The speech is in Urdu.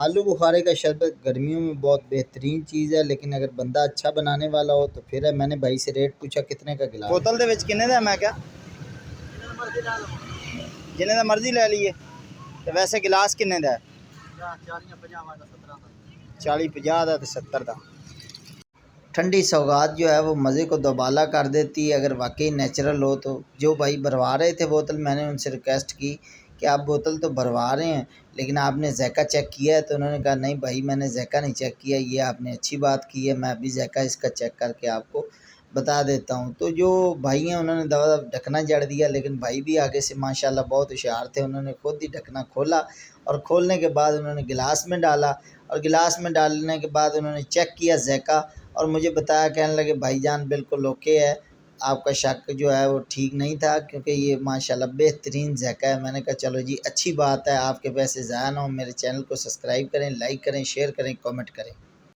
آلو بخارے کا شربت گرمیوں میں بہت بہترین چیز ہے، لیکن اگر بندہ اچھا بنانے والا ہو تو پھر ہے۔ میں نے بھائی سے ریٹ پوچھا کتنے کا گلاس؟ بوتل دے وچ کنے دا ہے؟ میں کیا جنہیں دا مرضی لے لیے۔ تو ویسے گلاس کنے دا ہے؟ 40-50 دا تے 70 دا۔ ٹھنڈی سوغات جو ہے وہ مزے کو دوبالا کر دیتی ہے اگر واقعی نیچرل ہو تو۔ جو بھائی بھروا رہے تھے بوتل، میں نے ان سے ریکویسٹ کی کہ آپ بوتل تو بھروا رہے ہیں لیکن آپ نے ذائقہ چیک کیا ہے؟ تو انہوں نے کہا نہیں بھائی میں نے ذائقہ نہیں چیک کیا۔ یہ آپ نے اچھی بات کی ہے، میں ابھی ذائقہ اس کا چیک کر کے آپ کو بتا دیتا ہوں۔ تو جو بھائی ہیں انہوں نے دوا ڈھکنا جڑ دیا، لیکن بھائی بھی آگے سے ماشاءاللہ بہت ہوشیار تھے، انہوں نے خود ہی ڈھکنا کھولا اور کھولنے کے بعد انہوں نے گلاس میں ڈالا، اور گلاس میں ڈالنے کے بعد انہوں نے چیک کیا ذائقہ اور مجھے بتایا، کہنے لگے بھائی جان بالکل اوکے ہے، آپ کا شک جو ہے وہ ٹھیک نہیں تھا کیونکہ یہ ماشاءاللہ بہترین ذائقہ ہے۔ میں نے کہا چلو جی اچھی بات ہے، آپ کے پیسے ضائع نہ ہوں۔ میرے چینل کو سبسکرائب کریں، لائک کریں، شیئر کریں، کامنٹ کریں۔